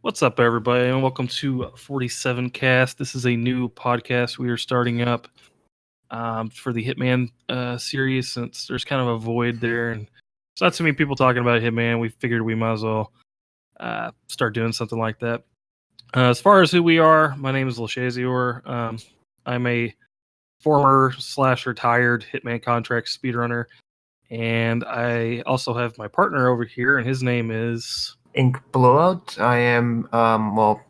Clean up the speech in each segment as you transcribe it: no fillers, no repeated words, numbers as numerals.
What's up, everybody, and welcome to 47 Cast. This is a new podcast we are starting up for the Hitman series, since there's kind of a void there, and there's not too many people talking about Hitman. We figured we might as well start doing something like that. As far as who we are, my name is Lashazior. I'm a former / retired Hitman contract speedrunner, and I also have my partner over here, and his name is inkblowout. I am,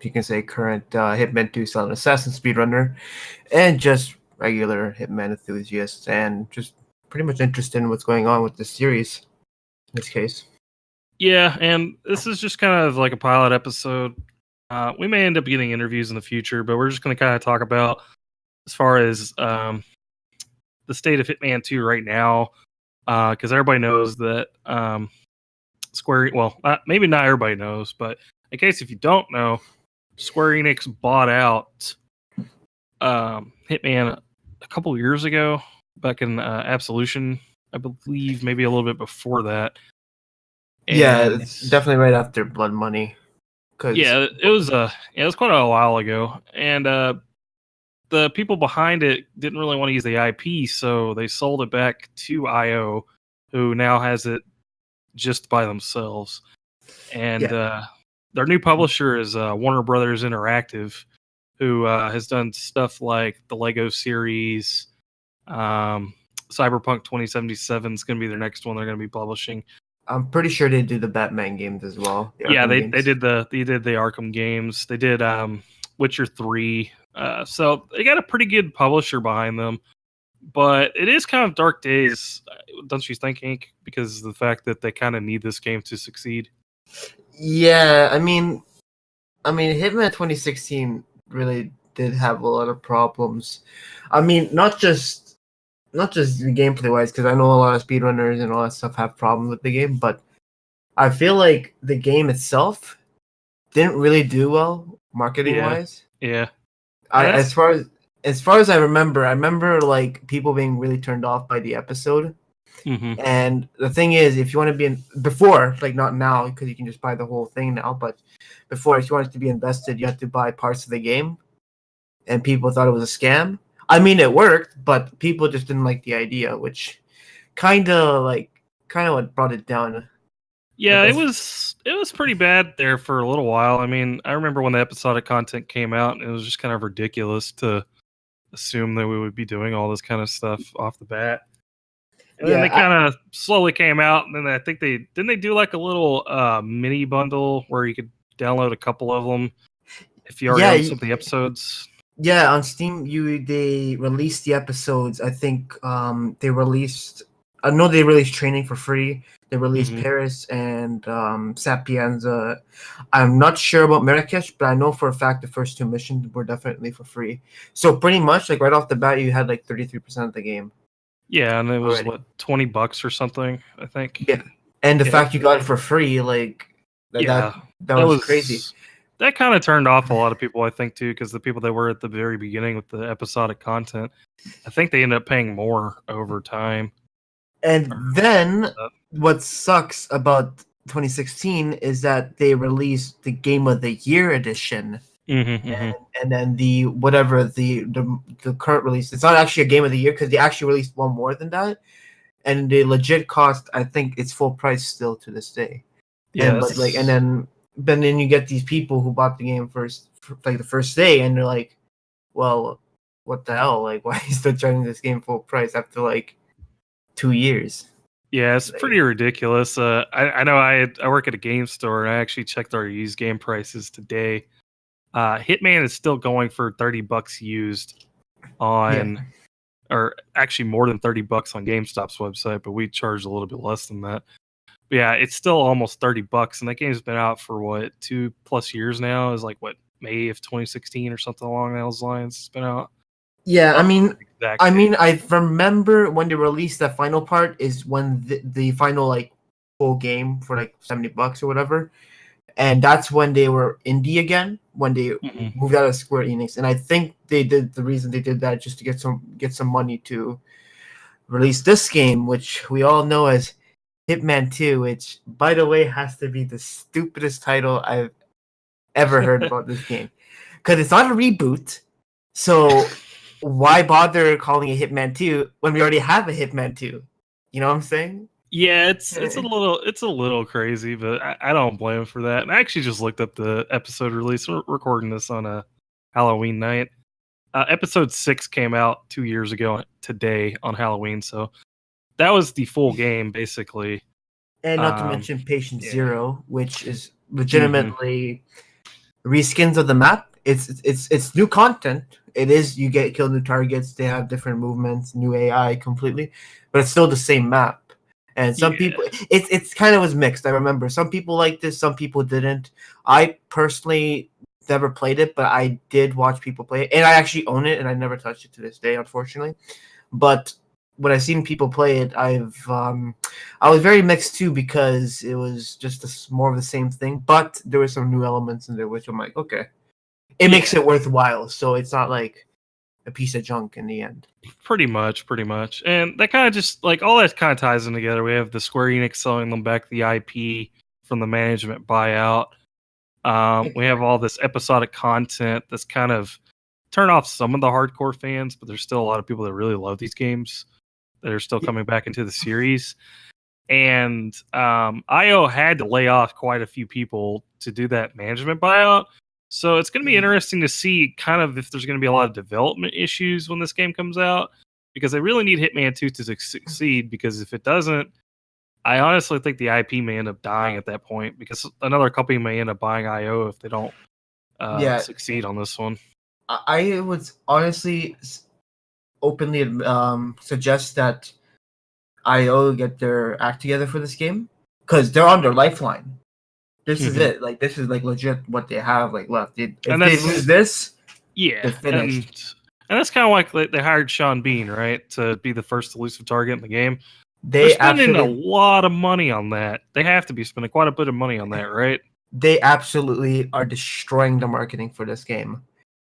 you can say current Hitman 2 Silent Assassin speedrunner, and just regular Hitman enthusiast, and just pretty much interested in what's going on with this series. In this case, Yeah, and this is just kind of like a pilot episode. We may end up getting interviews in the future, but we're just going to kind of talk about as far as the state of Hitman 2 right now, because everybody knows that Square. Well, maybe not everybody knows, but in case if you don't know, Square Enix bought out Hitman a couple years ago, back in Absolution, I believe, maybe a little bit before that. And it's definitely right after Blood Money. Yeah, it was quite a while ago, and the people behind it didn't really want to use the IP, so they sold it back to IO, who now has it just by themselves. And their new publisher is Warner Brothers Interactive, who has done stuff like the Lego series. Cyberpunk 2077 is going to be their next one they're going to be publishing. I'm pretty sure they do the Batman games as well. They did the Arkham games. They did Witcher 3. So they got a pretty good publisher behind them. But it is kind of dark days, don't you think, Ink? Because of the fact that they kind of need this game to succeed. Yeah, I mean, Hitman 2016 really did have a lot of problems. I mean, not just gameplay wise, because I know a lot of speedrunners and all that stuff have problems with the game, but I feel like the game itself didn't really do well marketing wise. Yeah. As far as I remember like people being really turned off by the episode. Mm-hmm. And the thing is, if you want to be before, like not now, because you can just buy the whole thing now, but before, if you wanted to be invested, you had to buy parts of the game, and people thought it was a scam. I mean, it worked, but people just didn't like the idea, which kind of what brought it down. Yeah, it was pretty bad there for a little while. I mean, I remember when the episodic content came out, and it was just kind of ridiculous to assume that we would be doing all this kind of stuff off the bat. And then they kind of slowly came out, and then I think they do like a little mini bundle where you could download a couple of them if you already own some of the episodes. Yeah, on Steam, they released the episodes. I think they released. I know they released Training for free. They released Paris and Sapienza. I'm not sure about Marrakesh, but I know for a fact the first two missions were definitely for free. So pretty much, like right off the bat, you had like 33% of the game. Yeah, and it was $20 or something, I think. Yeah, and the fact you got it for free, like that was crazy. That kind of turned off a lot of people, I think, too, because the people that were at the very beginning with the episodic content, I think they ended up paying more over time. And then what sucks about 2016 is that they released the Game of the Year edition. And then the current release, it's not actually a Game of the Year because they actually released one more than that, and the legit cost, I think it's full price still to this day. Yeah, and then you get these people who bought the game the first day, and they're like, well, what the hell, like, why are you still charging this game full price after like 2 years? Yeah, it's pretty ridiculous. I know I work at a game store, and I actually checked our used game prices today. Hitman is still going for $30 used on, or actually more than $30 on GameStop's website, but we charge a little bit less than that. But yeah, it's still almost $30, and that game's been out for 2+ years now. It's like May of 2016 or something along those lines. It's been out. Yeah, I mean, I remember when they released that final part is when the final like full game for like $70 or whatever. And that's when they were indie again, when they moved out of Square Enix. And I think the reason they did that just to get some money to release this game, which we all know as Hitman 2, which, by the way, has to be the stupidest title I've ever heard about this game, because it's not a reboot. So why bother calling it Hitman 2 when we already have a Hitman 2? You know what I'm saying? Yeah, it's a little crazy, but I don't blame him for that. And I actually just looked up the episode release. We're recording this on a Halloween night. Episode 6 came out 2 years ago today on Halloween, so that was the full game basically. And not to mention Patient Zero, which is Mm-hmm. legitimately reskins of the map. It's new content. It is, you get kill new targets. They have different movements, new AI completely, but it's still the same map. And some people, it's kind of was mixed. I remember some people liked this, some people didn't. I personally never played it, but I did watch people play it, and I actually own it, and I never touched it to this day, unfortunately. But when I've seen people play it, I was very mixed too, because it was just more of the same thing. But there were some new elements in there, which I'm like, okay, it makes it worthwhile. So it's not like a piece of junk in the end. Pretty much. And that kind of just like all that kind of ties in together. We have the Square Enix selling them back the IP from the management buyout. We have all this episodic content that's kind of turned off some of the hardcore fans, but there's still a lot of people that really love these games that are still coming back into the series. And IO had to lay off quite a few people to do that management buyout. So it's going to be interesting to see kind of if there's going to be a lot of development issues when this game comes out, because they really need Hitman 2 to succeed, because if it doesn't, I honestly think the IP may end up dying at that point, because another company may end up buying IO if they don't succeed on this one. I would honestly openly suggest that IO get their act together for this game, because they're on their lifeline. This is it. Like, this is like legit what they have like left. If they lose this, they're finished. And that's kind of like they hired Sean Bean, right, to be the first elusive target in the game. They're spending a lot of money on that. They have to be spending quite a bit of money on that, right? They absolutely are destroying the marketing for this game,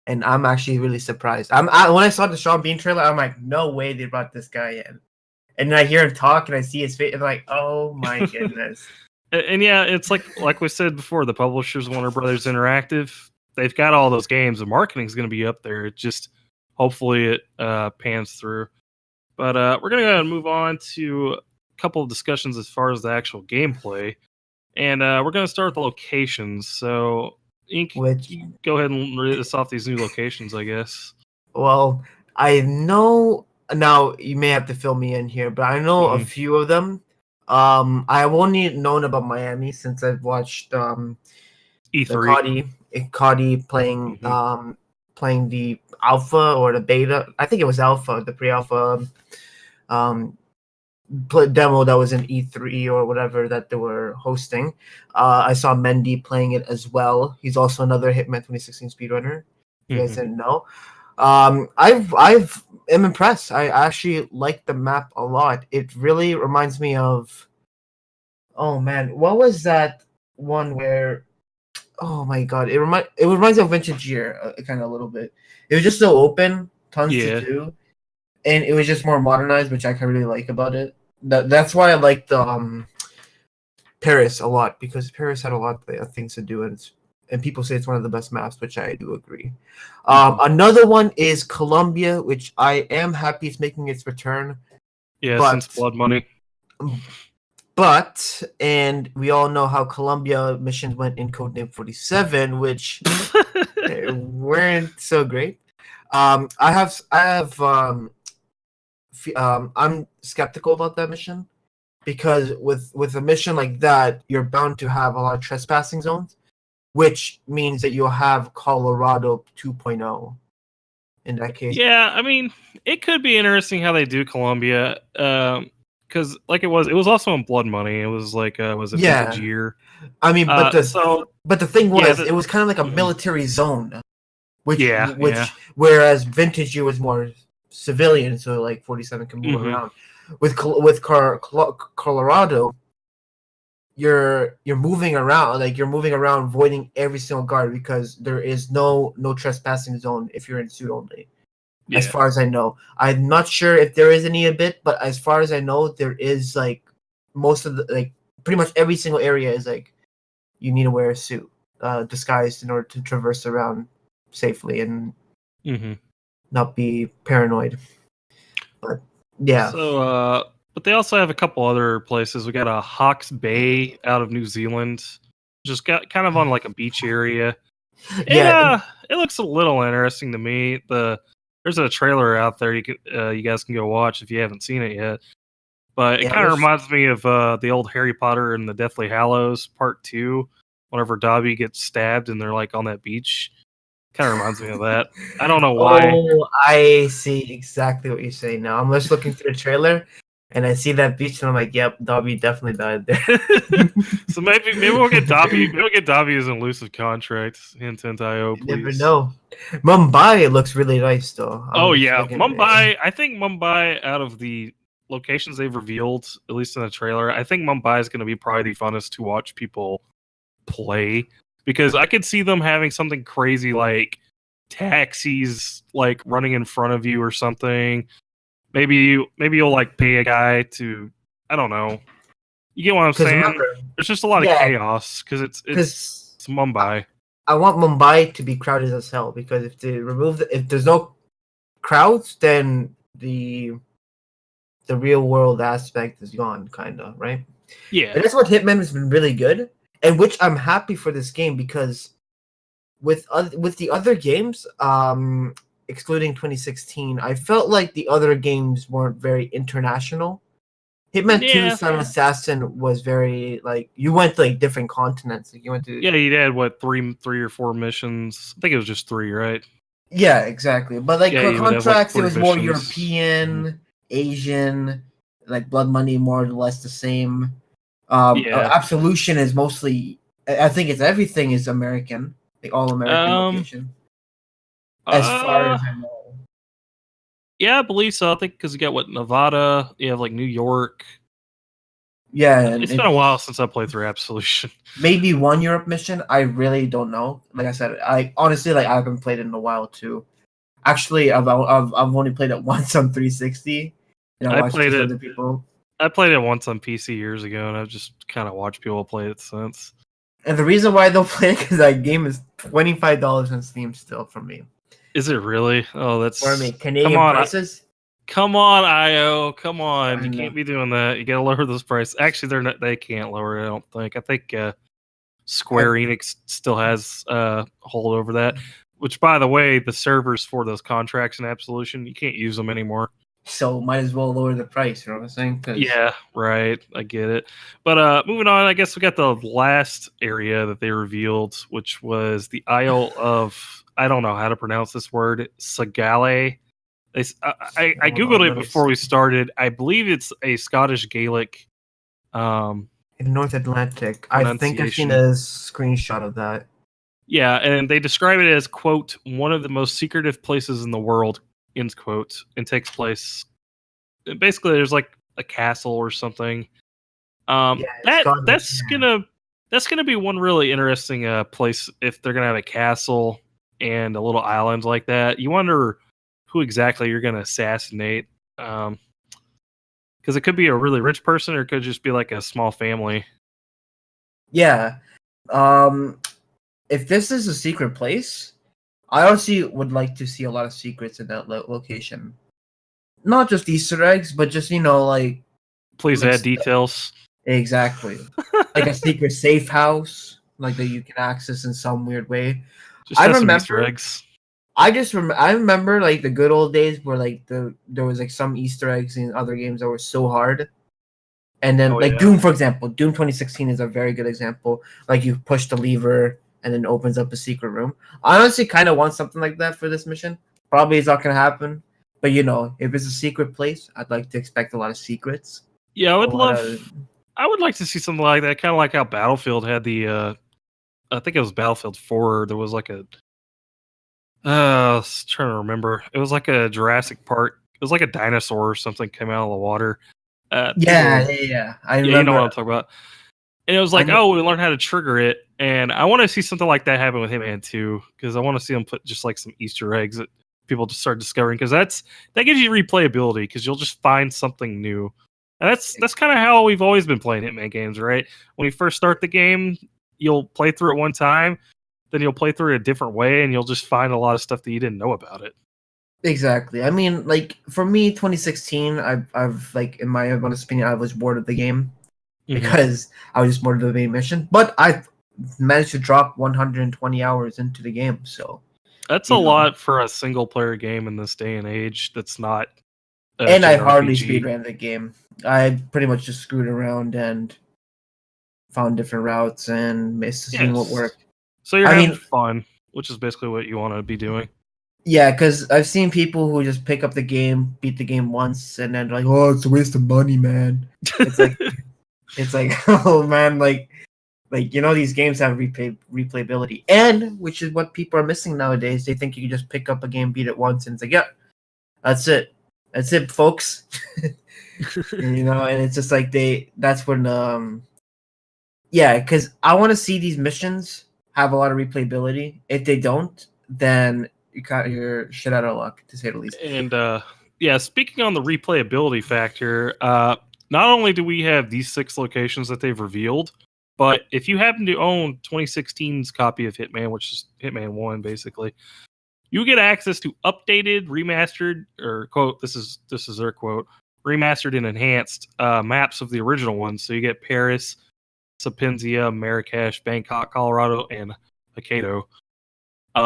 and I'm actually really surprised. When I saw the Sean Bean trailer, I'm like, no way they brought this guy in. And then I hear him talk, and I see his face, and I'm like, oh my goodness. And yeah, it's like we said before, the publishers, Warner Brothers Interactive, they've got all those games. The marketing is going to be up there. It just hopefully it pans through. But we're going to go ahead and move on to a couple of discussions as far as the actual gameplay. And we're going to start with the locations. So, Ink, go ahead and read us off these new locations, I guess. Well, I know, now you may have to fill me in here, but I know a few of them. I've only known about Miami since I've watched E3. Cody playing playing the alpha or the beta. I think it was alpha, the pre-alpha demo that was in E3 or whatever that they were hosting. I saw Mendy playing it as well. He's also another Hitman 2016 speedrunner. You guys didn't know. I'm impressed. I actually like the map a lot. It really reminds me of, oh man, what was that one where, oh my god, it reminds me of Vintage Year kind of a little bit. It was just so open, tons to do, and it was just more modernized, which I kind of really like about it. That's why I liked Paris a lot, because Paris had a lot of things to do, and people say it's one of the best maps, which I do agree. Another one is Colombia, which I am happy it's making its return. Yeah, since Blood Money. But, and we all know how Colombia missions went in Codename 47, which weren't so great. I'm skeptical about that mission, because with a mission like that, you're bound to have a lot of trespassing zones, which means that you'll have Colorado 2.0 in that case. Yeah, I mean, it could be interesting how they do Colombia, because like it was also in Blood Money. It was like Vintage Year. I mean, but the thing was, it was kind of like a military zone, which whereas Vintage Year was more civilian, so like 47 can move around. With Colorado, you're moving around, avoiding every single guard, because there is no trespassing zone if you're in suit only. Yeah. As far as I know, I'm not sure if there is any a bit, but as far as I know, there is like most of the pretty much every single area is like you need to wear a suit. disguised in order to traverse around safely and Mm-hmm. not be paranoid. But yeah, So, but they also have a couple other places. We got a Hawke's Bay out of New Zealand, just got kind of on like a beach area. yeah, It looks a little interesting to me. There's a trailer out there you guys can go watch if you haven't seen it yet. But it yeah. kind of reminds me of the old Harry Potter and the Deathly Hallows Part 2, whenever Dobby gets stabbed and they're like on that beach. Kind of reminds me of that. I don't know why. Oh, I see exactly what you're saying now. I'm just looking through the trailer, and I see that beach, and I'm like, "Yep, Dobby definitely died there." So maybe we'll get Dobby. Maybe we'll get Dobby as an elusive contract. Hint, hint, IO, You never please. know. Mumbai looks really nice, though. Oh yeah, Mumbai. I think Mumbai, out of the locations they've revealed, at least in the trailer, I think Mumbai is going to be probably the funnest to watch people play, because I could see them having something crazy like taxis like running in front of you or something. Maybe you'll like pay a guy to, I don't know. You get what I'm saying? Remember, There's just a lot of chaos because it's Mumbai. I want Mumbai to be crowded as hell, because if they if there's no crowds, then the real world aspect is gone, kind of, right? Yeah. And that's what Hitman has been really good, and which I'm happy for this game, because with the other games, excluding 2016, I felt like the other games weren't very international. Hitman 2 Son of Assassin was very, like, you went to like different continents. Like, you went to, yeah, you had what, three or four missions. I think it was just 3, right? Yeah, exactly. But like, contracts, like, it was more missions. European, Asian, like Blood Money, more or less the same. Absolution is mostly, I think it's everything is American, like all American location. As far as I know. Yeah, I believe so. I think because you got what, Nevada, you have like New York. Yeah, it's been a while since I played through Absolution. Maybe one Europe mission. I really don't know. Like I said, I honestly, like, I haven't played it in a while too. Actually, I've only played it once on 360. And I watched other people. I played it once on PC years ago, and I've just kind of watched people play it since. And the reason why I don't play it, because that game is $25 on Steam still for me. Is it really? Oh, that's for me. Canadian prices. Come on, IO. Come on. You can't be doing that. You gotta lower those prices. Actually, they can't lower it, I don't think. I think Square Enix still has hold over that. Which, by the way, the servers for those contracts in Absolution, you can't use them anymore. So might as well lower the price, you know what I'm saying? Yeah, right. I get it. But moving on, I guess we got the last area that they revealed, which was the Isle of, I don't know how to pronounce this word, Sagale. I googled it before we started. I believe it's a Scottish Gaelic. In North Atlantic. I think I've seen a screenshot of that. Yeah, and they describe it as, quote, one of the most secretive places in the world, end quote, and takes place. Basically, there's like a castle or something. That's gonna be one really interesting place if they're gonna have a castle and a little island like that. You wonder who exactly you're gonna assassinate, because it could be a really rich person or it could just be like a small family. Yeah, if this is a secret place, I honestly would like to see a lot of secrets in that location. Not just Easter eggs, but just, like... Please add details. Exactly. Like a secret safe house, like that you can access in some weird way. Just have some Easter eggs. I remember like the good old days where like there was like some Easter eggs in other games that were so hard. And then Doom, for example, Doom 2016 is a very good example. Like, you push the lever and then it opens up a secret room. I honestly kind of want something like that for this mission. Probably it's not going to happen. But, if it's a secret place, I'd like to expect a lot of secrets. Yeah, I would like to see something like that. Kind of like how Battlefield had the, I think it was Battlefield 4. There was like a, I was trying to remember. It was like a Jurassic Park. It was like a dinosaur or something came out of the water. I remember. You know what I'm talking about. And it was like, we learned how to trigger it. And I want to see something like that happen with Hitman 2, because I want to see them put just like some Easter eggs that people just start discovering, because that gives you replayability, because you'll just find something new. And that's kind of how we've always been playing Hitman games, right? When you first start the game, you'll play through it one time, then you'll play through it a different way, and you'll just find a lot of stuff that you didn't know about it. Exactly. I mean, like for me, 2016, I've like in my honest opinion, I was bored of the game because I was just bored of the main mission. But I've managed to drop 120 hours into the game, so that's a lot for a single player game in this day and age. That's not. And I hardly speedran the game. I pretty much just screwed around and found different routes and seeing what worked. So you're having fun, which is basically what you want to be doing. Yeah, because I've seen people who just pick up the game, beat the game once, and then like, oh, it's a waste of money, man. It's like, oh man, like these games have replayability, and which is what people are missing nowadays. They think you can just pick up a game, beat it once, and it's like, yeah, that's it, folks. And it's just like that's when because I want to see these missions have a lot of replayability. If they don't, then you're shit out of luck, to say the least. And speaking on the replayability factor, not only do we have these 6 locations that they've revealed, but if you happen to own 2016's copy of Hitman, which is Hitman 1, basically, you get access to updated, remastered, or quote, this is their quote, remastered and enhanced maps of the original ones. So you get Paris, Sapenzia, Marrakesh, Bangkok, Colorado, and Hokkaido.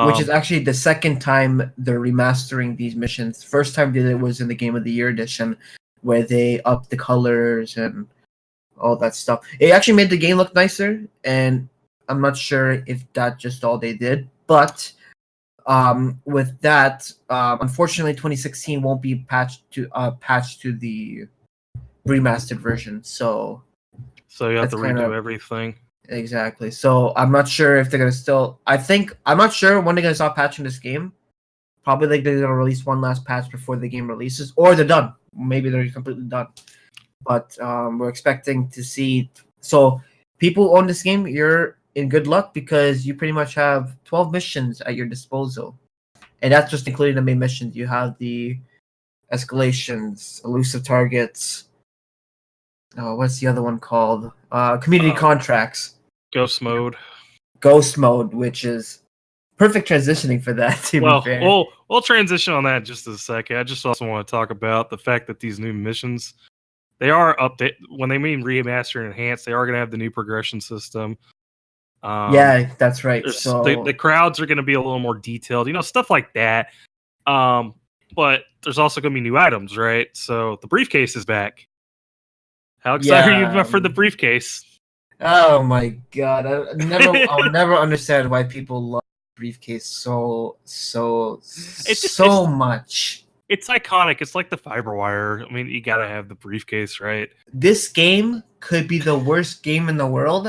Which is actually the second time they're remastering these missions. First time they did it was in the Game of the Year edition, where they upped the colors and all that stuff. It actually made the game look nicer, and I'm not sure if that's just all they did. But with that, unfortunately, 2016 won't be patched to the remastered version. So you have to redo everything. Exactly. So I'm not sure if they're gonna still. I'm not sure when they're gonna stop patching this game. Probably like they're gonna release one last patch before the game releases, or they're done. Maybe they're completely done. But we're expecting to see. So people who own this game, you're in good luck because you pretty much have 12 missions at your disposal, and that's just including the main missions. You have the escalations, elusive targets. Oh, what's the other one called? Community contracts. Ghost mode, which is perfect transitioning for that. To be fair, we'll transition on that in just a second. I just also want to talk about the fact that these new missions, they are update. When they mean remaster and enhance, they are going to have the new progression system. Yeah, that's right. So the crowds are going to be a little more detailed, stuff like that. But there's also going to be new items, right? So the briefcase is back. How excited are you for the briefcase? Oh my god! I'll never understand why people love briefcase so much. It's iconic. It's like the fiber wire. I mean, you gotta have the briefcase, right? This game could be the worst game in the world,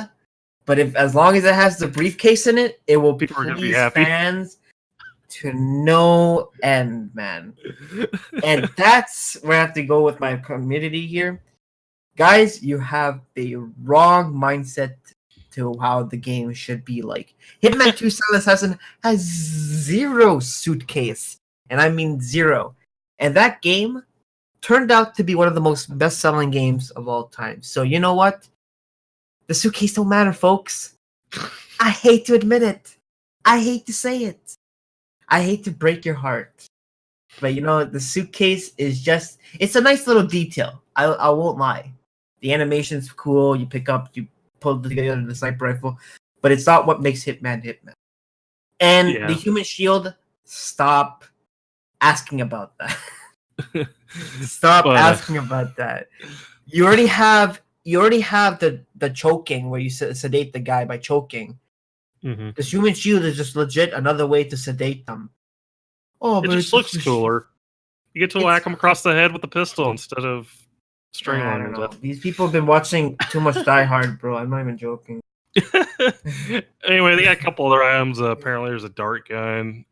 but as long as it has the briefcase in it, it will please fans to no end, man. And that's where I have to go with my community here. Guys, you have the wrong mindset to how the game should be like. Hitman 2 Silent Assassin has 0 suitcase, and I mean 0. And that game turned out to be one of the most best-selling games of all time. So you know what? The suitcase don't matter, folks. I hate to admit it. I hate to say it. I hate to break your heart. But the suitcase is it's a nice little detail. I won't lie. The animation's cool. You pull together the sniper rifle, but it's not what makes Hitman Hitman. And the human shield, stop asking about that. Stop asking about that. You already have the choking where you sedate the guy by choking. Mm-hmm. This human shield is just legit another way to sedate them. Oh, but it just looks cooler. You get to whack them across the head with a pistol instead of strangling them. These people have been watching too much Die Hard, bro. I'm not even joking. Anyway, they got a couple other items. Apparently, there's a dart gun,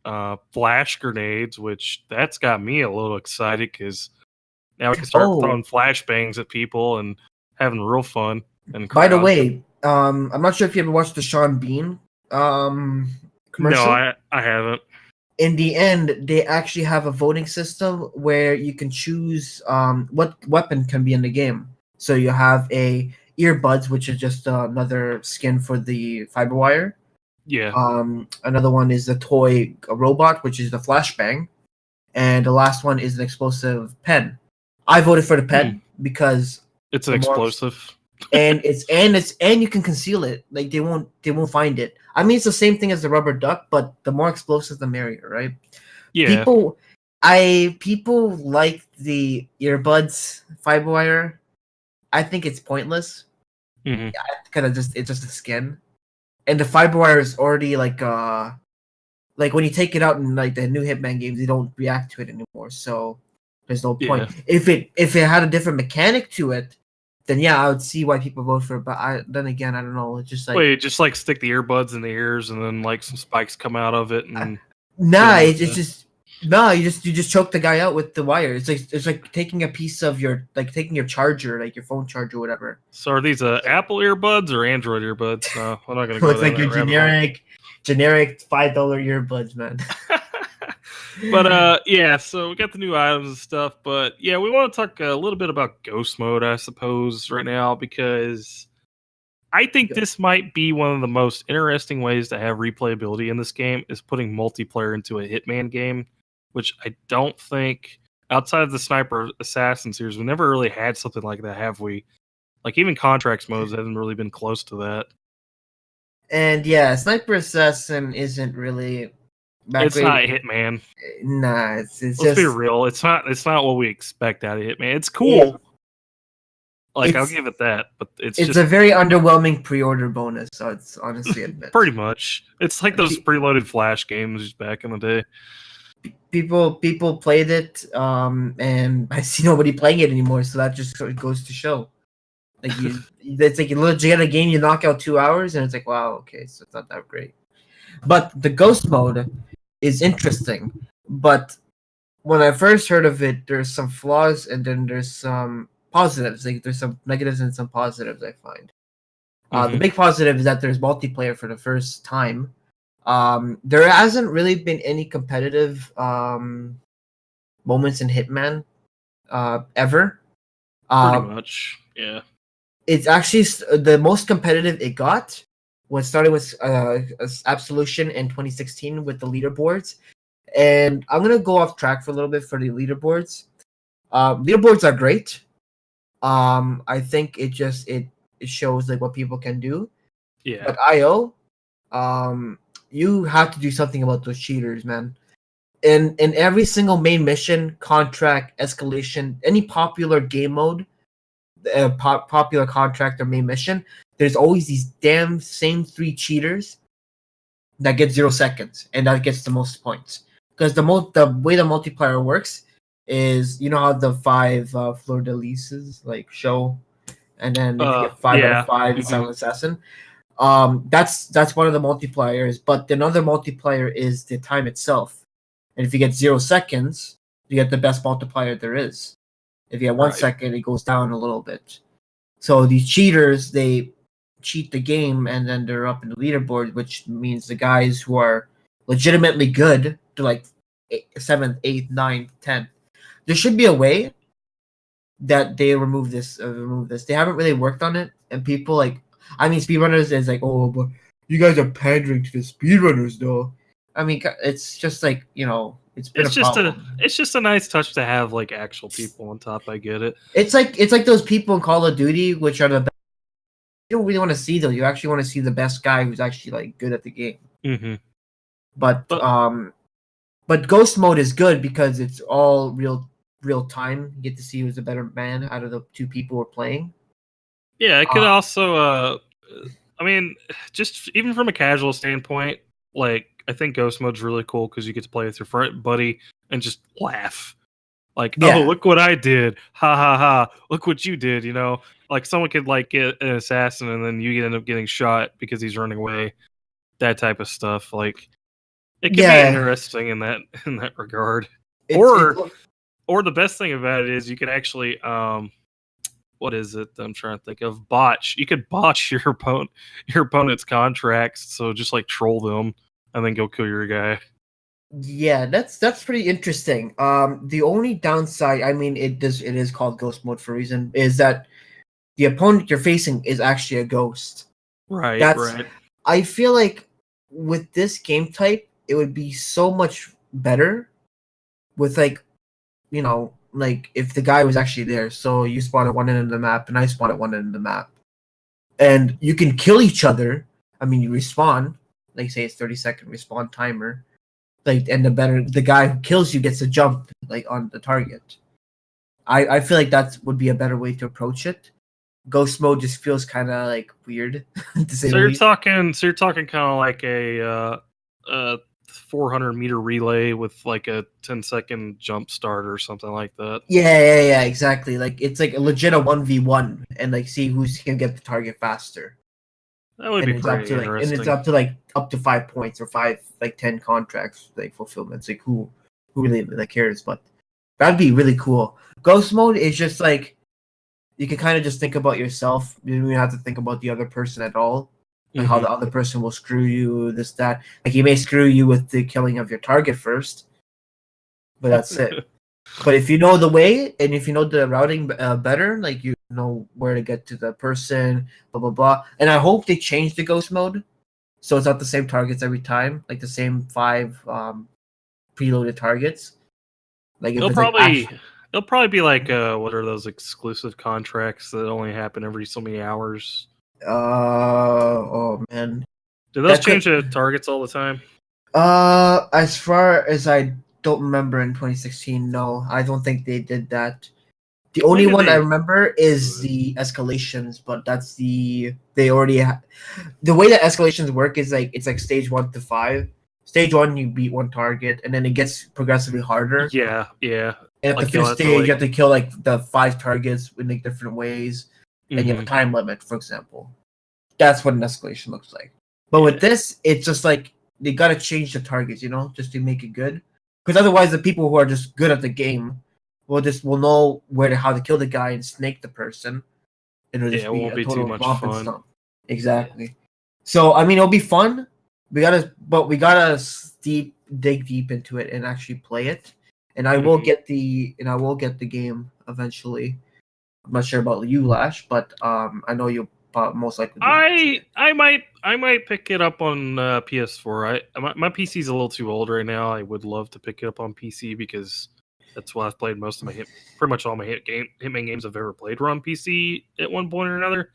flash grenades, which that's got me a little excited because now we can start throwing flashbangs at people and having real fun. And by the way, I'm not sure if you ever watched the Sean Bean commercial. No, I haven't. In the end, they actually have a voting system where you can choose what weapon can be in the game. So you have a earbuds, which is just another skin for the fiber wire. Yeah. Another one is the toy robot, which is the flashbang, and the last one is an explosive pen. I voted for the pen because it's an explosive, and you can conceal it. Like they won't find it. I mean, it's the same thing as the rubber duck, but the more explosive, the merrier, right? Yeah. People like the earbuds fiber wire. I think it's pointless. Mm-hmm. It's just a skin, and the fiber wire is already like when you take it out in like the new Hitman games, they don't react to it anymore. So there's no point. If it had a different mechanic to it, then yeah, I would see why people vote for it. But then again, I don't know. It's just like just like stick the earbuds in the ears and then like some spikes come out of it and you just choke the guy out with the wire. It's like taking a piece of taking your charger, like your phone charger or whatever. So are these Apple earbuds or Android earbuds? No, we're not gonna go. It's like your generic $5 earbuds, man. But yeah, so we got the new items and stuff, but yeah, we want to talk a little bit about ghost mode, I suppose, right now, because I think this might be one of the most interesting ways to have replayability in this game is putting multiplayer into a Hitman game, which I don't think outside of the Sniper Assassin series, we never really had something like that, have we? Like even Contracts modes haven't really been close to that. And yeah, Sniper Assassin isn't really. It's not Hitman. Nah, it's Let's just be real. It's not what we expect out of Hitman. It's cool. I'll give it that, but it's just a very underwhelming pre-order bonus. So it's honestly admit. Pretty much. It's like those preloaded Flash games back in the day. People played it, and I see nobody playing it anymore. So that just goes to show. Like it's like you legit a game, you knock out 2 hours, and it's like, wow, okay, so it's not that great. But the ghost mode is interesting. But when I first heard of it, there's some flaws, and then there's some positives. Like there's some negatives and some positives. I find the big positive is that there's multiplayer for the first time. There hasn't really been any competitive moments in Hitman ever. Pretty much, yeah. It's actually the most competitive it got was starting with Absolution in 2016 with the leaderboards. And I'm going to go off track for a little bit for the leaderboards. Leaderboards are great. I think it shows like what people can do. Yeah. But IO, you have to do something about those cheaters, man. In every single main mission, contract, escalation, any popular game mode, popular contract or main mission, there's always these damn same 3 cheaters that get 0 seconds, and that gets the most points. Because the way the multiplayer works is, you know how the 5 fleur de lises like show, and then if you get 5 out of 5, it's Silent Assassin. That's one of the multipliers, but another multiplier is the time itself. And if you get 0 seconds, you get the best multiplier there is. If you get 1 second, it goes down a little bit. So these cheaters, they cheat the game, and then they're up in the leaderboard, which means the guys who are legitimately good to like 7th, 8th, 9th, 10th. There should be a way that they remove this. They haven't really worked on it, and people speedrunners is like, oh, but you guys are pandering to the speedrunners, though. I mean, it's just like, it's just a nice touch to have like actual people on top. I get it. It's like those people in Call of Duty, which are the best. You don't really want to see those. You actually want to see the best guy who's actually like good at the game. Mm-hmm. But ghost mode is good because it's all real time. You get to see who's the better man out of the 2 people who are playing. Yeah, it could also. I mean, just even from a casual standpoint, like I think ghost mode's really cool because you get to play with your buddy and just laugh. Like, oh, look what I did! Ha ha ha! Look what you did! Like someone could like get an assassin and then you end up getting shot because he's running away. That type of stuff, like it can be interesting in that regard. Or the best thing about it is you could actually what is it I'm trying to think of? Botch. You could botch your opponent's contracts, so just like troll them and then go kill your guy. Yeah, that's pretty interesting. The only downside, I mean, it is called ghost mode for a reason, is that the opponent you're facing is actually a ghost. Right. I feel like with this game type, it would be so much better with like, like if the guy was actually there. So you spotted one end of the map and I spotted one end of the map. And you can kill each other. I mean, you respawn, like say it's 30-second respawn timer. Like, and the guy who kills you gets a jump like on the target. I feel like that would be a better way to approach it. Ghost mode just feels kind of like weird to say the least. So you're talking kind of like a 400-meter relay with like a 10-second jump start or something like that. Yeah, exactly. Like it's like a legit 1v1 and like see who's gonna get the target faster. That would be pretty interesting. And it's up to 5 points or 10 contracts like fulfillments. Like who really like cares? But that'd be really cool. Ghost mode is just like you can kind of just think about yourself. You don't have to think about the other person at all. Like how the other person will screw you, this, that. Like he may screw you with the killing of your target first, but that's it. But if you know the way and if you know the routing better, like you know where to get to the person, blah blah blah. And I hope they change the ghost mode, so it's not the same targets every time, like the same 5 preloaded targets. Like it'll probably be like what are those exclusive contracts that only happen every so many hours? Oh man. Do those change the targets all the time? As far as I don't remember in 2016, no. I don't think they did that. The only one I remember is the escalations, but that's they already the way that escalations work is like it's like stage 1 to 5. Stage 1 you beat one target and then it gets progressively harder. Yeah. And at the fifth stage you have to kill like the 5 targets in like different ways. And you have a time limit, for example. That's what an escalation looks like. But with this, it's just like they gotta change the targets, just to make it good. Because otherwise, the people who are just good at the game will know how to kill the guy and snake the person. It'll just be won't be total too much romp and fun. stomp. Exactly. Yeah. So I mean, it'll be fun. We gotta dig deep into it and actually play it. And I will get the game eventually. I'm not sure about you, Lash, but I know you'll most likely. I might pick it up on PS4. My PC's a little too old right now. I would love to pick it up on PC because that's what I've played most of pretty much all my Hitman games I've ever played were on PC at one point or another.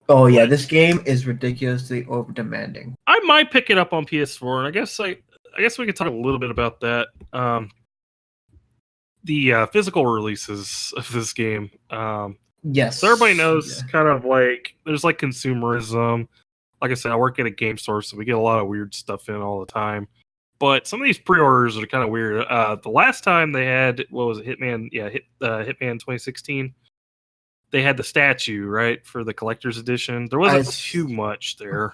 Oh yeah, this game is ridiculously over demanding. I might pick it up on PS4, and I guess we could talk a little bit about that. The physical releases of this game. Yes. So everybody knows kind of like there's like consumerism. Like I said, I work at a game store, so we get a lot of weird stuff in all the time. But some of these pre-orders are kind of weird. The last time they had, what was it, Hitman? Yeah, Hitman 2016. They had the statue, right, for the collector's edition. There wasn't too much there.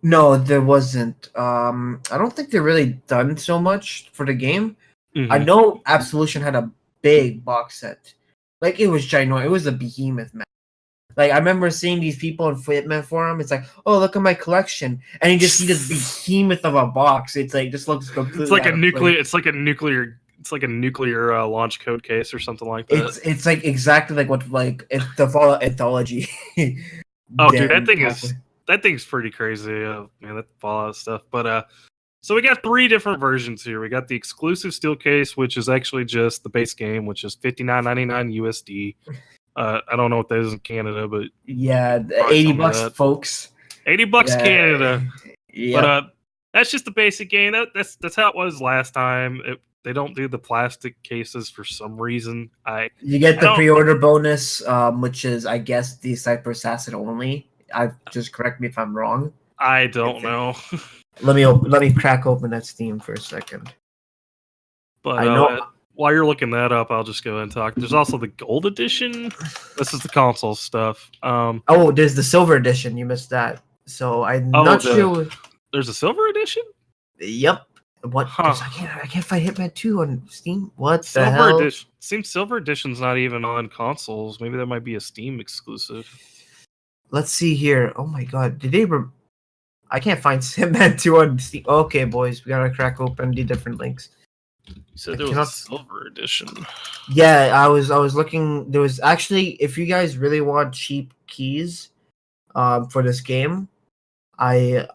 No, there wasn't. I don't think they've really done so much for the game. I know Absolution had a big box set. Like, it was ginormous. It was a behemoth, man. Like, I remember seeing these people in Hitman forum. It's like, oh, look at my collection, and you just see this behemoth of a box. It's like just looks completely. It's like a nuclear launch code case or something like that. It's like exactly like what it's the Fallout anthology. Oh, dude, that thing's pretty crazy, man. That Fallout stuff, but so we got 3 different versions here. We got the exclusive steel case, which is actually just the base game, which is $59.99 USD. I don't know what that is in Canada, but yeah, $80, folks. $80 Canada. Yeah, but that's just the basic game. That's how it was last time. They don't do the plastic cases for some reason. You get the pre-order bonus, which is, I guess, the Cypress Acid only. Just correct me if I'm wrong. I don't know. Let me crack open that Steam for a second. But I know. While you're looking that up, I'll just go ahead and talk. There's also the gold edition. This is the console stuff. There's the silver edition. You missed that. So I'm not sure. There's a silver edition? Yep. What? Huh. I can't find Hitman 2 on Steam. What the hell? Silver edition. Seems silver edition's not even on consoles. Maybe that might be a Steam exclusive. Let's see here. Oh my god. Did they I can't find Hitman 2 on Steam. Okay, boys, we gotta crack open the different links. You said there was a silver edition. Yeah, I was looking. There was actually, if you guys really want cheap keys, for this game, I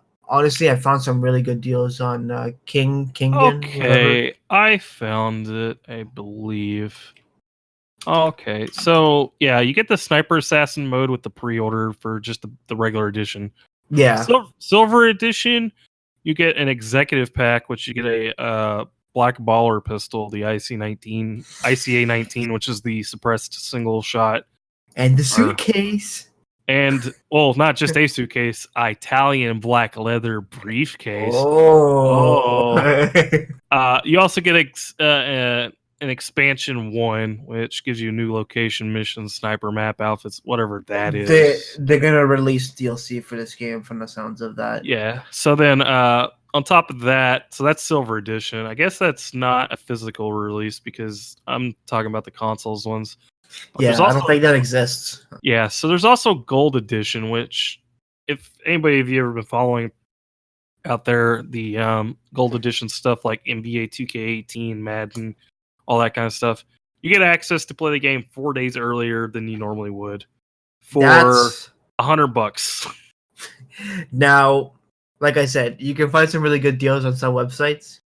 found some really good deals on Kingen. Okay, whatever. I found it, I believe. Okay, so yeah, you get the Sniper Assassin mode with the pre-order for just the regular edition. Yeah, Silver edition, you get an executive pack, which you get a black baller pistol, the ICA 19, which is the suppressed single shot, and the suitcase. And not just a suitcase, Italian black leather briefcase. Oh. You also get an expansion 1, which gives you new location, missions, sniper map outfits, whatever that is. They're gonna release DLC for this game, from the sounds of that. Yeah. So then, on top of that, so that's Silver Edition. I guess that's not a physical release because I'm talking about the consoles ones. But yeah, I don't think that exists. Yeah, so there's also Gold Edition, which, if anybody of you ever been following out there, the Gold Edition stuff like NBA 2K18, Madden, all that kind of stuff, you get access to play the game 4 days earlier than you normally would for $100. Now, like I said, you can find some really good deals on some websites.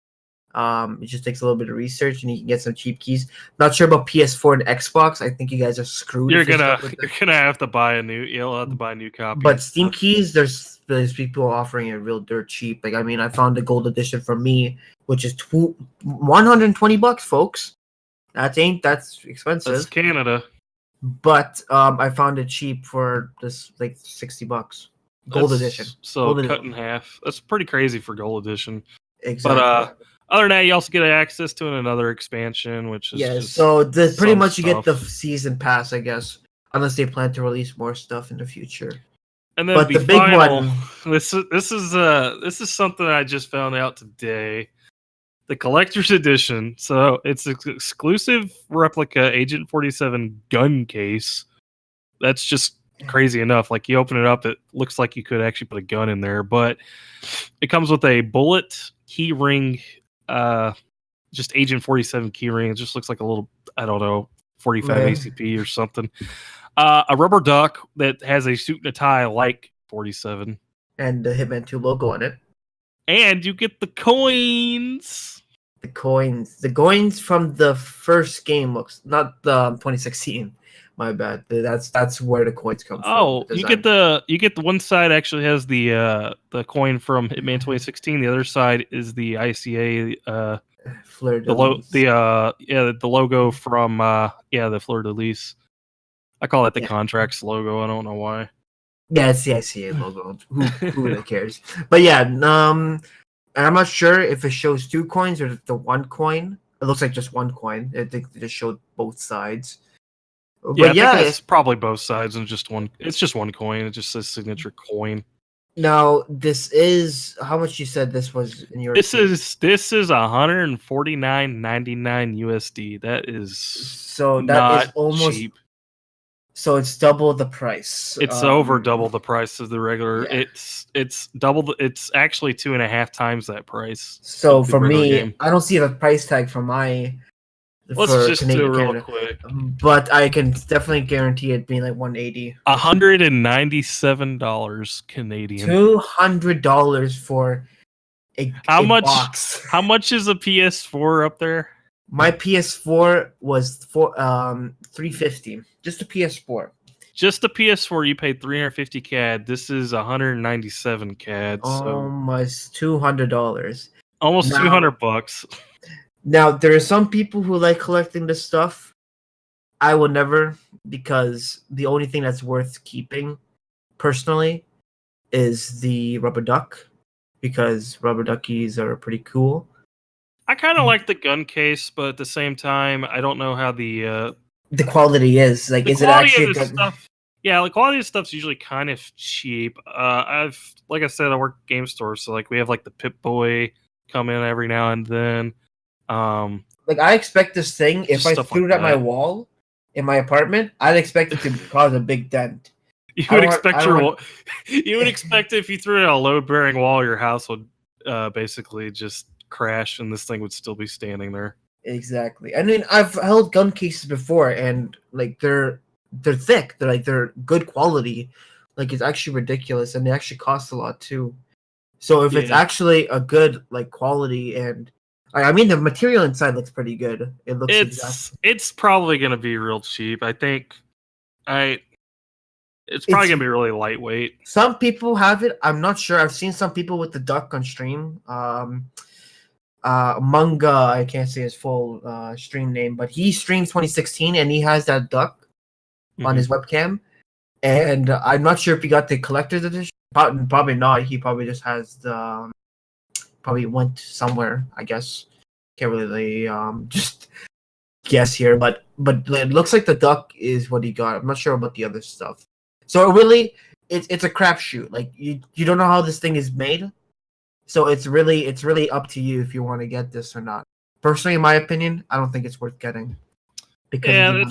It just takes a little bit of research, and you can get some cheap keys. Not sure about PS4 and Xbox. I think you guys are screwed. You're gonna have to buy a new. You'll have to buy a new copy. But Steam keys, there's people offering it real dirt cheap. Like, I mean, I found the Gold Edition for me, which is $120, folks. That's expensive. That's Canada. But I found it cheap for this, like, $60. Gold Edition. So Gold cut edition. in half. That's pretty crazy for Gold Edition. Exactly. But other than that, you also get access to another expansion, which is pretty much you get the season pass, I guess, unless they plan to release more stuff in the future. And then the big one, this is something I just found out today. The collector's edition. So it's an exclusive replica Agent 47 gun case. That's just crazy enough. Like, you open it up, it looks like you could actually put a gun in there, but it comes with a bullet key ring. Just Agent 47 keyring. It just looks like a little, I don't know, 45 ACP or something. A rubber duck that has a suit and a tie like 47. And the Hitman 2 logo on it. And you get the coins. The coins from the first game not the 2016. My bad. That's where the coins come from. Oh, you get the one side actually has the coin from Hitman 2016. The other side is the ICA Fleur de Lis. The logo from the Fleur de Lis. I call it the contracts logo. I don't know why. Yeah, it's the ICA logo. Who really cares? But yeah, I'm not sure if it shows 2 coins or the 1 coin. It looks like just 1 coin. I think they just showed both sides. But I think it's probably both sides and just one. It's just 1 coin. It just says signature coin. Now, this is how much you said this was in your. This is $149.99 USD. That is not almost cheap. So it's double the price. It's over double the price of the regular. Yeah. It's double. It's actually 2.5 times that price. So for me, game. I don't see a price tag for my. Let's just do it real quick. But I can definitely guarantee it being like $180. $197 Canadian. $200 for a box. How much is a PS4 up there? My PS4 was $350. Just a PS4. Just a PS4, you paid 350 CAD. This is 197 CAD. Almost $200. Almost $200. Now, there are some people who like collecting this stuff. I will never, because the only thing that's worth keeping, personally, is the rubber duck, because rubber duckies are pretty cool. I kind of like the gun case, but at the same time, I don't know how the quality is. Like, is it actually good? Stuff, yeah, the quality of stuff's usually kind of cheap. Like I said, I work at game stores, so like we have like the Pip Boy come in every now and then. Like, I expect this thing, if I threw it at my wall in my apartment, I'd expect it to cause a big dent. You would expect if you threw it at a load-bearing wall, your house would basically just crash, and this thing would still be standing there. Exactly. I mean, I've held gun cases before, and like they're thick. They're good quality. Like it's actually ridiculous, and they actually cost a lot too. So if it's Yeah. actually a good like quality, and I mean the material inside looks pretty good. It looks It's probably gonna be real cheap. I think it's probably It's gonna be really lightweight. some people have it. I'm not sure. I've seen some people with the duck on stream. Manga, I can't say his full stream name, but he streams 2016 and he has that duck on his webcam. And I'm not sure if he got the collector's edition. Probably not. He probably just has the. Probably went somewhere. I guess can't really just guess here, but it looks like the duck is what he got. I'm not sure about the other stuff. So really, it's a crapshoot. Like you don't know how this thing is made. So it's really up to you if you want to get this or not. Personally, in my opinion, I don't think it's worth getting. Because yeah,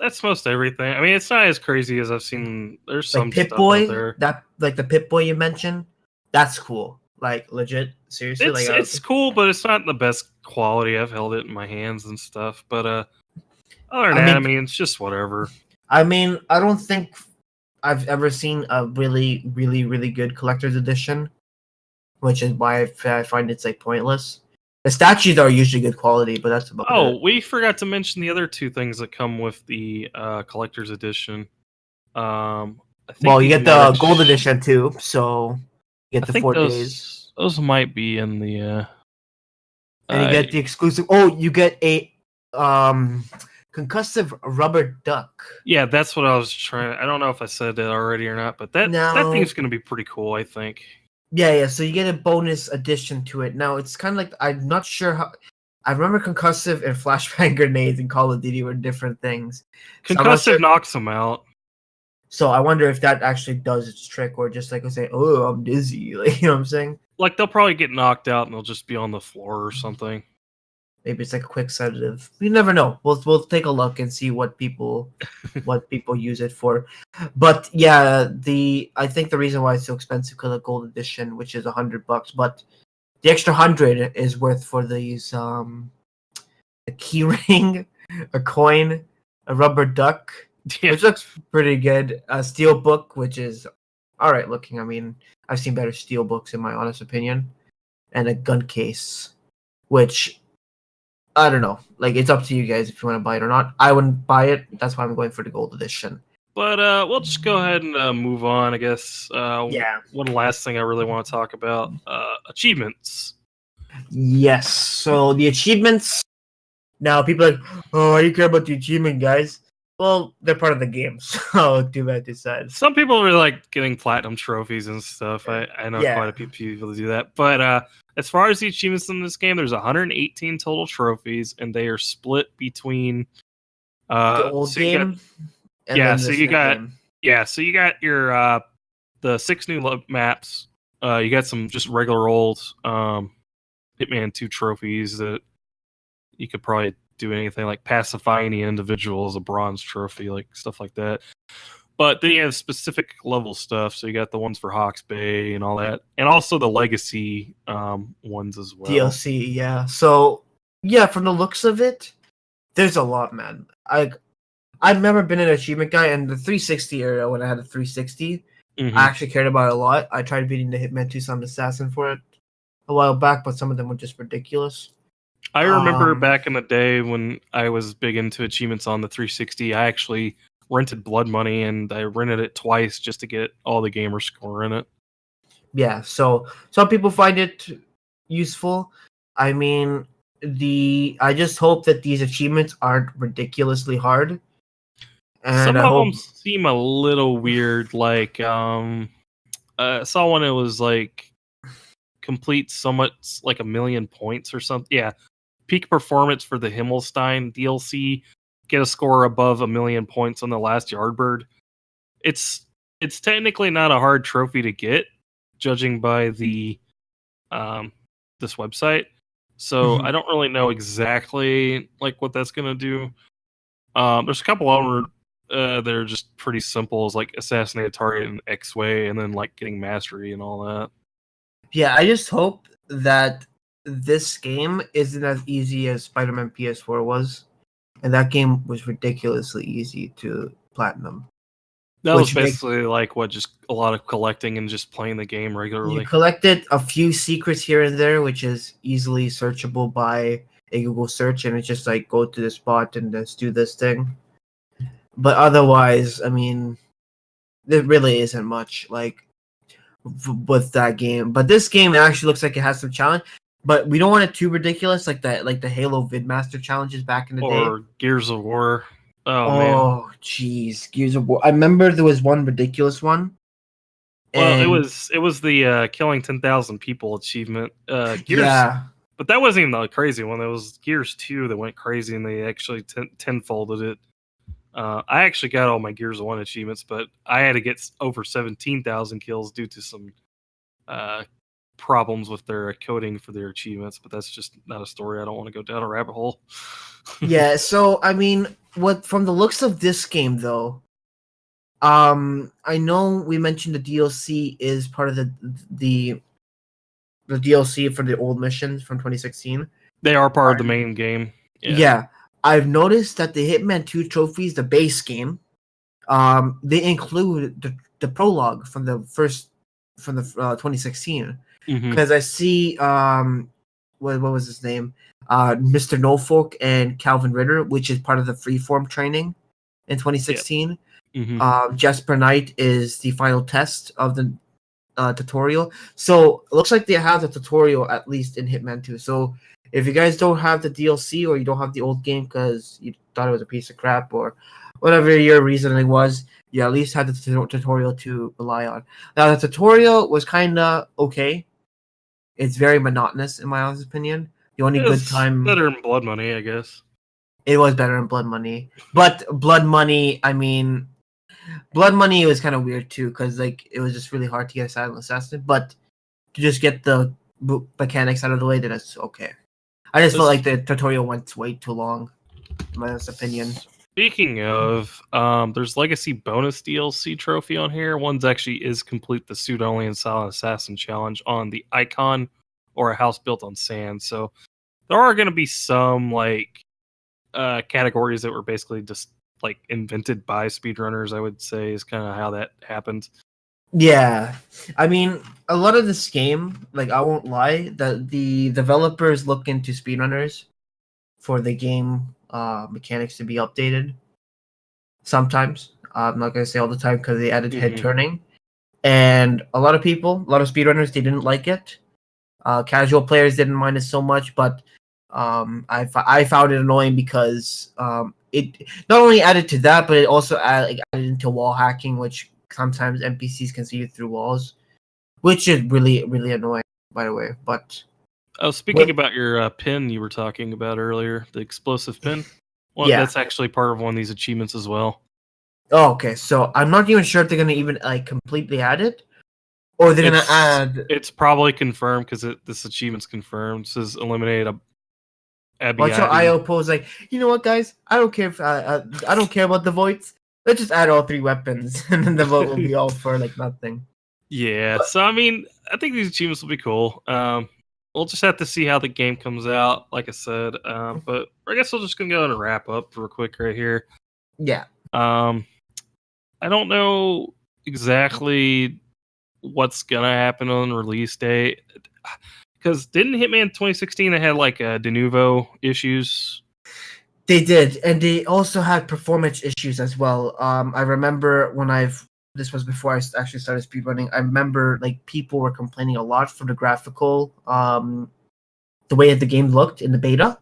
that's most everything. I mean, it's not as crazy as I've seen. There's some like Pip stuff Boy, out there. that like the Pip Boy you mentioned, that's cool. Like legit, seriously. It's cool, but it's not the best quality. I've held it in my hands and stuff. But other than that, I mean, it's just whatever. I mean, I don't think I've ever seen a really, really, really good collector's edition, which is why I find it's like pointless. The statues are usually good quality, but that's about it. Oh, we forgot to mention the other two things that come with the collector's edition. Well, you get the gold edition too, so you get the 4 days. Those might be in the. And you get the exclusive. Oh, you get a concussive rubber duck. Yeah, that's what I was trying. I don't know if I said that already or not, but that thing's going to be pretty cool, I think. Yeah. So you get a bonus addition to it. Now it's kind of like I'm not sure how. I remember concussive and flashbang grenades in Call of Duty were different things. Concussive knocks them out. So I wonder if that actually does its trick, or just like I say, oh, I'm dizzy. Like, you know what I'm saying? Like they'll probably get knocked out and they'll just be on the floor or something. Maybe it's like a quick sedative. We never know. We'll take a look and see what people use it for. But yeah, I think the reason why it's so expensive because of gold edition, which is $100, but the extra 100 is worth for these a key ring, a coin, a rubber duck, which looks pretty good. A steel book, which is all right looking. I mean, I've seen better steel books in my honest opinion, and a gun case, which I don't know. Like, it's up to you guys if you want to buy it or not. I wouldn't buy it. That's why I'm going for the gold edition. But we'll just go ahead and move on, I guess. One last thing I really want to talk about. Achievements. Yes. So the achievements. Now, people are like, oh, why do you care about the achievement, guys? Well, they're part of the game, so too bad to say. Some people really like getting platinum trophies and stuff. I know quite a few people do that. But as far as the achievements in this game, there's 118 total trophies, and they are split between the old game. So you got your the 6 new maps. You got some just regular old Hitman 2 trophies that you could probably do anything like pacify any individual as a bronze trophy, like stuff like that. But then you have specific level stuff. So you got the ones for Hawks Bay and all that, and also the legacy ones as well. DLC, yeah. So yeah, from the looks of it, there's a lot, man. I've never been an achievement guy, and the 360 era when I had a 360, I actually cared about it a lot. I tried beating the Hitman 2 Son Assassin for it a while back, but some of them were just ridiculous. I remember back in the day when I was big into achievements on the 360, I actually rented Blood Money, and I rented it twice just to get all the gamer score in it. Yeah, so some people find it useful. I mean, I just hope that these achievements aren't ridiculously hard. And some of them seem a little weird. Like, I saw one that was like complete so much like 1 million points or something. Yeah. Peak performance for the Himmelstein DLC. Get a score above 1 million points on the last Yardbird. It's technically not a hard trophy to get, judging by the this website. So I don't really know exactly like what that's gonna do. There's a couple of them that are just pretty simple, as like assassinate a target in X way, and then like getting mastery and all that. Yeah, I just hope that this game isn't as easy as Spider-Man PS4 was, and that game was ridiculously easy to platinum. That was basically like just a lot of collecting and just playing the game regularly. You collected a few secrets here and there, which is easily searchable by a Google search, and it's just like go to this spot and let's do this thing. But otherwise, I mean, there really isn't much like with that game. But this game actually looks like it has some challenge. But we don't want it too ridiculous, like that, like the Halo Vidmaster challenges back in the day, or Gears of War. Oh man, jeez, Gears of War. I remember there was one ridiculous one. Well, it was the killing 10,000 people achievement. Gears, yeah, but that wasn't even the crazy one. It was Gears 2 that went crazy, and they actually tenfolded it. I actually got all my Gears 1 achievements, but I had to get over 17,000 kills due to some problems with their coding for their achievements. But that's just not a story. I don't want to go down a rabbit hole. yeah. So I mean, what from the looks of this game, though, I know we mentioned the DLC is part of the DLC for the old missions from 2016. They are part of the main game. Yeah. I've noticed that the Hitman 2 trophies, the base game, they include the prologue from the 2016. Because I see what was his name? Mr. Norfolk and Calvin Ritter, which is part of the freeform training in 2016. Yep. Jasper Knight is the final test of the tutorial. So it looks like they have the tutorial at least in Hitman 2. So if you guys don't have the DLC or you don't have the old game because you thought it was a piece of crap or whatever your reasoning was, you at least had the tutorial to rely on. Now, the tutorial was kind of okay. It's very monotonous, in my honest opinion. The only good time... better than Blood Money, I guess. It was better than Blood Money. But Blood Money, I mean... Blood Money was kind of weird, too, because like it was just really hard to get a silent assassin. But to just get the mechanics out of the way, then that's okay. I just felt like the tutorial went way too long, in my honest opinion. Speaking of, there's Legacy bonus DLC trophy on here. One's actually is complete the suit only and silent assassin challenge on the Icon or a house built on sand. So there are going to be some like categories that were basically just like invented by speedrunners. I would say is kind of how that happened. Yeah, I mean, a lot of this game, like I won't lie, that the developers look into speedrunners for the game mechanics to be updated. Sometimes I'm not gonna say all the time because they added head turning, and a lot of speedrunners, they didn't like it. Casual players didn't mind it so much, but I found it annoying because it not only added to that, but it also added into wall hacking, which sometimes NPCs can see you through walls, which is really, really annoying, by the way. But speaking about your pin you were talking about earlier, the explosive pin. Well, yeah, that's actually part of one of these achievements as well. Oh, okay. So I'm not even sure if they're gonna even like completely add it, or they're gonna add. It's probably confirmed because this achievement's confirmed. It says eliminate a. Watch out! IO pose like, you know what, guys? I don't care if I don't care about the voids. Let's just add all 3 weapons, and then the vote will be all for like nothing. Yeah, so I mean, I think these achievements will be cool. We'll just have to see how the game comes out, like I said. But I guess we're just gonna go and wrap up real quick right here. Yeah. I don't know exactly what's gonna happen on release date, because didn't Hitman 2016 they had like de novo issues? They did, and they also had performance issues as well. I remember when this was before I actually started speedrunning. I remember like people were complaining a lot for the graphical, the way that the game looked in the beta,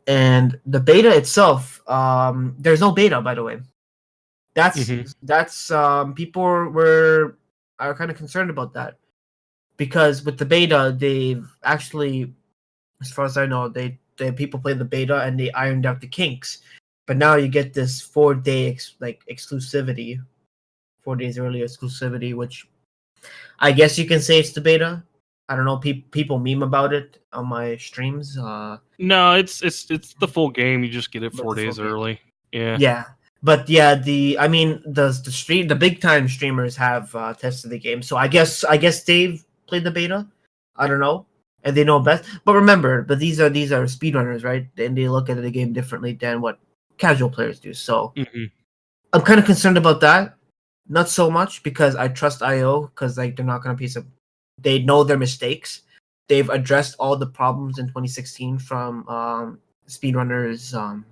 and the beta itself. There's no beta, by the way. That's people are kind of concerned about that because with the beta, they've actually, as far as I know, the people played the beta and they ironed out the kinks, but now you get this 4-day exclusivity, 4 days early exclusivity, which I guess you can say it's the beta. I don't know. People meme about it on my streams. No, it's the full game. You just get it 4 days early. Yeah. Yeah, but yeah, the big time streamers have tested the game, so I guess they've played the beta. I don't know. and they know best. But remember, these are speedrunners, right? And they look at the game differently than what casual players do. So I'm kind of concerned about that. Not so much because I trust IO because like they're not gonna they know their mistakes. They've addressed all the problems in 2016 from speedrunners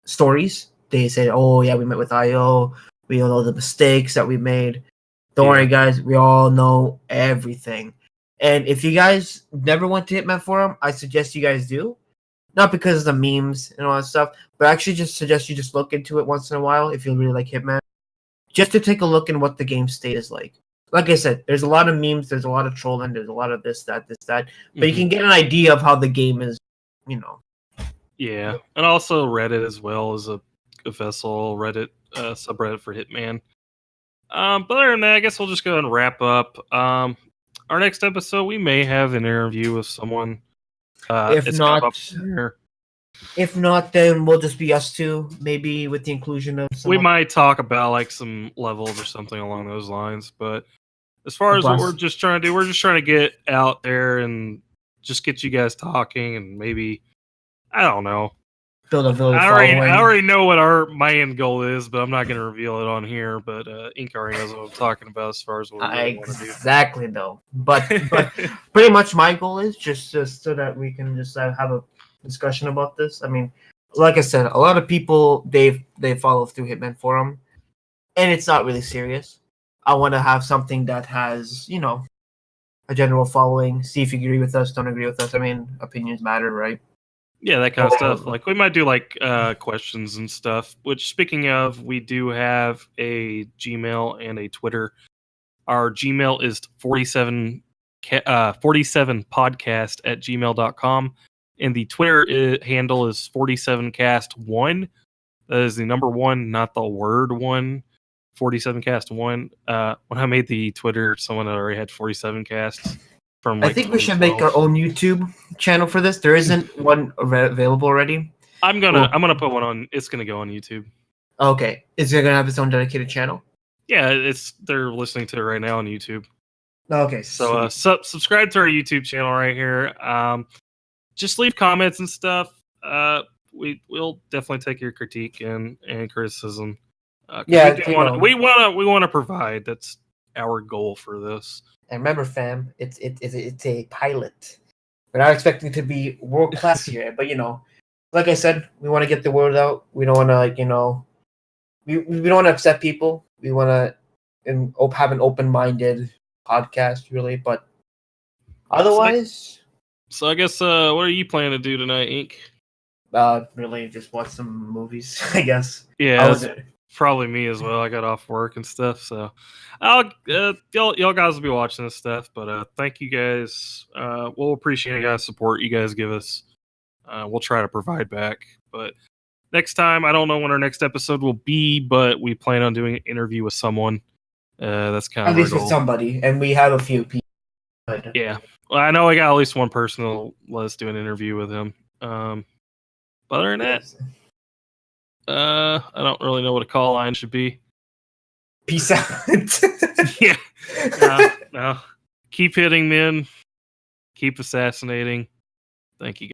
stories. They said, "Oh yeah, we met with IO. We all know the mistakes that we made. Don't worry, guys. We all know everything." And if you guys never went to Hitman Forum, I suggest you guys do. Not because of the memes and all that stuff, but I actually just suggest you just look into it once in a while if you really like Hitman. Just to take a look in what the game state is like. Like I said, there's a lot of memes, there's a lot of trolling, there's a lot of this, that. But you can get an idea of how the game is, you know. Yeah, and also Reddit as well as a vessel Reddit subreddit for Hitman. But other than that, I guess we'll just go ahead and wrap up. Our next episode, we may have an interview with someone. If not, then we'll just be us two, maybe with the inclusion of someone. We might talk about like some levels or something along those lines. But as far as what we're just trying to do, we're just trying to get out there and just get you guys talking and maybe, I don't know. Build a village I already know what my end goal is, but I'm not going to reveal it on here. But Ink already knows what I'm talking about as far as what I want to do. Exactly, though. But pretty much my goal is just so that we can just have a discussion about this. I mean, like I said, a lot of people they follow through Hitman Forum, and it's not really serious. I want to have something that has, you know, a general following. See if you agree with us, don't agree with us. I mean, opinions matter, right? Yeah, that kind of stuff. Like we might do like questions and stuff. Which, speaking of, we do have a Gmail and a Twitter. Our Gmail is 47podcast@gmail.com, and the Twitter handle is 47cast1. That is the number 1, not the word 1. 47cast1. When I made the Twitter, someone already had 47casts. From like I think we should make our own YouTube channel for this. There isn't one available already. I'm gonna put one on. It's gonna go on YouTube. Okay, is it gonna have its own dedicated channel? Yeah, they're listening to it right now on YouTube. Okay, so subscribe to our YouTube channel right here. Just leave comments and stuff. We'll definitely take your critique and criticism. We want to provide. That's our goal for this. And remember, fam, it's a pilot. We're not expecting to be world class here, but you know, like I said, we want to get the word out. We don't want to we don't want to upset people. We want to have an open minded podcast, really. But otherwise, so I guess what are you planning to do tonight, Ink? Really, just watch some movies, I guess. Yeah. Probably me as well. I got off work and stuff, so y'all guys will be watching this stuff. But thank you guys. We'll appreciate you guys' support you guys give us. We'll try to provide back. But next time, I don't know when our next episode will be, but we plan on doing an interview with someone. That's kind of at least with somebody, and we have a few people. Yeah, well, I know I got at least one person that'll let us do an interview with him. But other than that. I don't really know what a call line should be. Peace out. Yeah. No. Keep hitting men. Keep assassinating. Thank you.